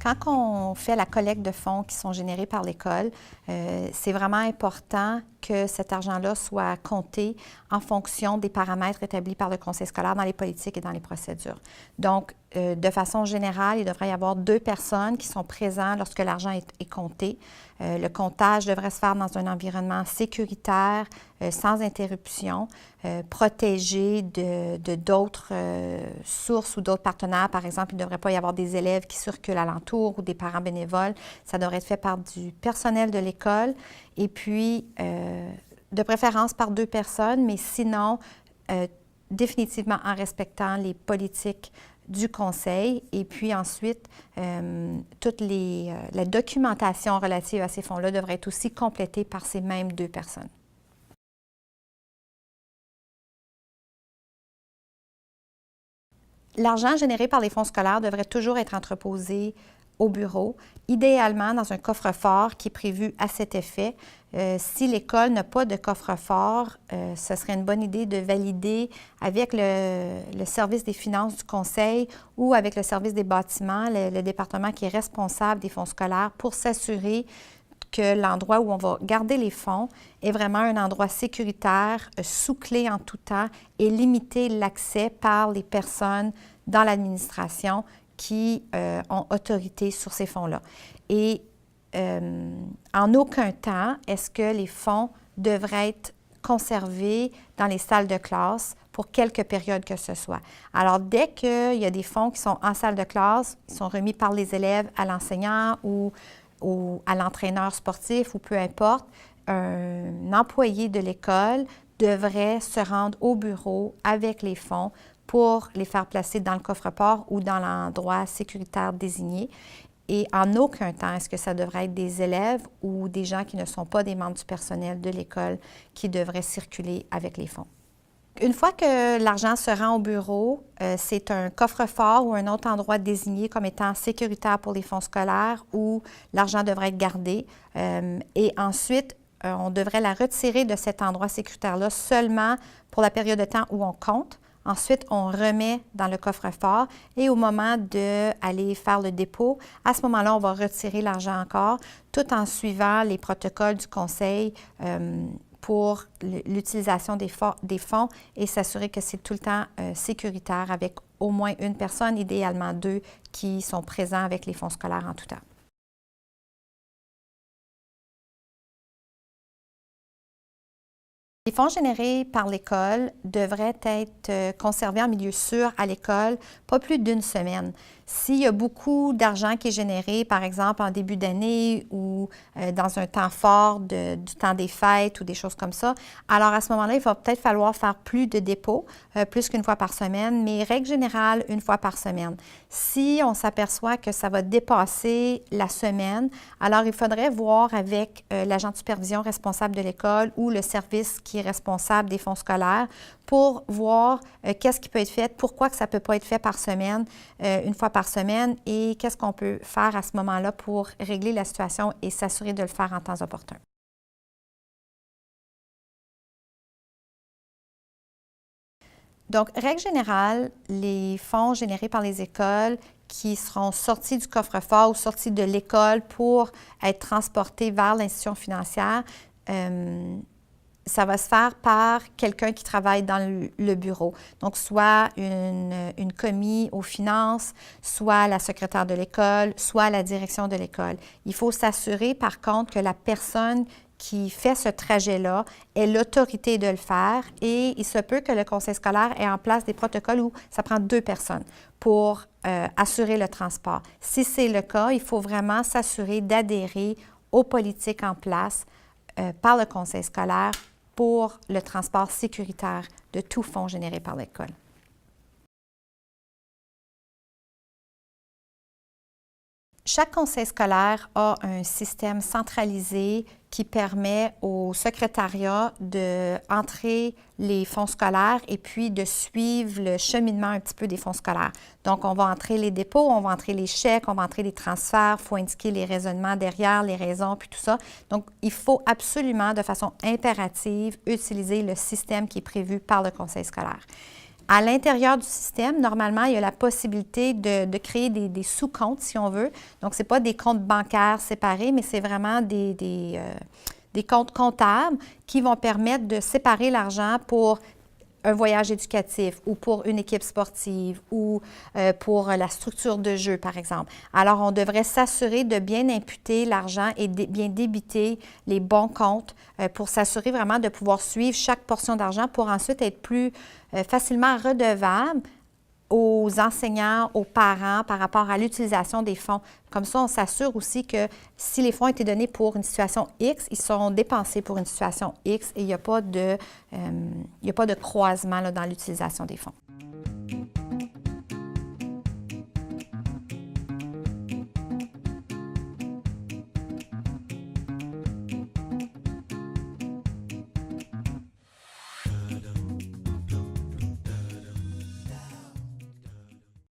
Quand on fait la collecte de fonds qui sont générés par l'école, c'est vraiment important que cet argent-là soit compté en fonction des paramètres établis par le conseil scolaire dans les politiques et dans les procédures. Donc, de façon générale, il devrait y avoir 2 personnes qui sont présentes lorsque l'argent est compté. Le comptage devrait se faire dans un environnement sécuritaire, sans interruption, protégé de d'autres sources ou d'autres partenaires. Par exemple, il ne devrait pas y avoir des élèves qui circulent alentour ou des parents bénévoles. Ça devrait être fait par du personnel de l'école et puis, de préférence par 2 personnes, mais sinon, définitivement en respectant les politiques du conseil et puis ensuite, la documentation relative à ces fonds-là devrait être aussi complétée par ces mêmes 2 personnes. L'argent généré par les fonds scolaires devrait toujours être entreposé au bureau, idéalement dans un coffre-fort qui est prévu à cet effet. Si l'école n'a pas de coffre-fort, ce serait une bonne idée de valider avec le service des finances du conseil ou avec le service des bâtiments, le département qui est responsable des fonds scolaires, pour s'assurer que l'endroit où on va garder les fonds est vraiment un endroit sécuritaire, sous clé en tout temps et limiter l'accès par les personnes dans l'administration qui ont autorité sur ces fonds-là. Et en aucun temps, est-ce que les fonds devraient être conservés dans les salles de classe pour quelque période que ce soit. Alors, dès qu'il y a des fonds qui sont en salle de classe, ils sont remis par les élèves à l'enseignant ou à l'entraîneur sportif ou peu importe, un employé de l'école devrait se rendre au bureau avec les fonds pour les faire placer dans le coffre-fort ou dans l'endroit sécuritaire désigné. Et en aucun temps, est-ce que ça devrait être des élèves ou des gens qui ne sont pas des membres du personnel de l'école qui devraient circuler avec les fonds. Une fois que l'argent se rend au bureau, c'est un coffre-fort ou un autre endroit désigné comme étant sécuritaire pour les fonds scolaires où l'argent devrait être gardé. Et ensuite, on devrait la retirer de cet endroit sécuritaire-là seulement pour la période de temps où on compte. Ensuite, on remet dans le coffre-fort et au moment d'aller faire le dépôt, à ce moment-là, on va retirer l'argent encore, tout en suivant les protocoles du conseil pour l'utilisation des fonds et s'assurer que c'est tout le temps sécuritaire avec au moins une personne, idéalement 2, qui sont présents avec les fonds scolaires en tout temps. Les fonds générés par l'école devraient être conservés en milieu sûr à l'école, pas plus d'1 semaine. S'il y a beaucoup d'argent qui est généré, par exemple en début d'année ou dans un temps fort du temps des fêtes ou des choses comme ça, alors à ce moment-là, il va peut-être falloir faire plus de dépôts, plus qu'une fois par semaine, mais règle générale, 1 fois par semaine. Si on s'aperçoit que ça va dépasser la semaine, alors il faudrait voir avec l'agent de supervision responsable de l'école ou le service qui est responsable des fonds scolaires pour voir qu'est-ce qui peut être fait, pourquoi que ça ne peut pas être fait par semaine, 1 fois par semaine et qu'est-ce qu'on peut faire à ce moment-là pour régler la situation et s'assurer de le faire en temps opportun. Donc, règle générale, les fonds générés par les écoles qui seront sortis du coffre-fort ou sortis de l'école pour être transportés vers l'institution financière, ça va se faire par quelqu'un qui travaille dans le bureau. Donc, soit une commis aux finances, soit la secrétaire de l'école, soit la direction de l'école. Il faut s'assurer, par contre, que la personne qui fait ce trajet-là ait l'autorité de le faire et il se peut que le conseil scolaire ait en place des protocoles où ça prend 2 personnes pour assurer le transport. Si c'est le cas, il faut vraiment s'assurer d'adhérer aux politiques en place par le conseil scolaire pour le transport sécuritaire de tout fonds généré par l'école. Chaque conseil scolaire a un système centralisé qui permet au secrétariat d'entrer les fonds scolaires et puis de suivre le cheminement un petit peu des fonds scolaires. Donc, on va entrer les dépôts, on va entrer les chèques, on va entrer les transferts, il faut indiquer les raisonnements derrière, les raisons, puis tout ça. Donc, il faut absolument, de façon impérative, utiliser le système qui est prévu par le conseil scolaire. À l'intérieur du système, normalement, il y a la possibilité de créer des sous-comptes, si on veut. Donc, ce n'est pas des comptes bancaires séparés, mais c'est vraiment des comptes comptables qui vont permettre de séparer l'argent pour un voyage éducatif ou pour une équipe sportive ou pour la structure de jeu, par exemple. Alors, on devrait s'assurer de bien imputer l'argent et bien débiter les bons comptes pour s'assurer vraiment de pouvoir suivre chaque portion d'argent pour ensuite être plus facilement redevable aux enseignants, aux parents par rapport à l'utilisation des fonds. Comme ça, on s'assure aussi que si les fonds ont été donnés pour une situation X, ils seront dépensés pour une situation X et il n'y a pas de croisement là, dans l'utilisation des fonds.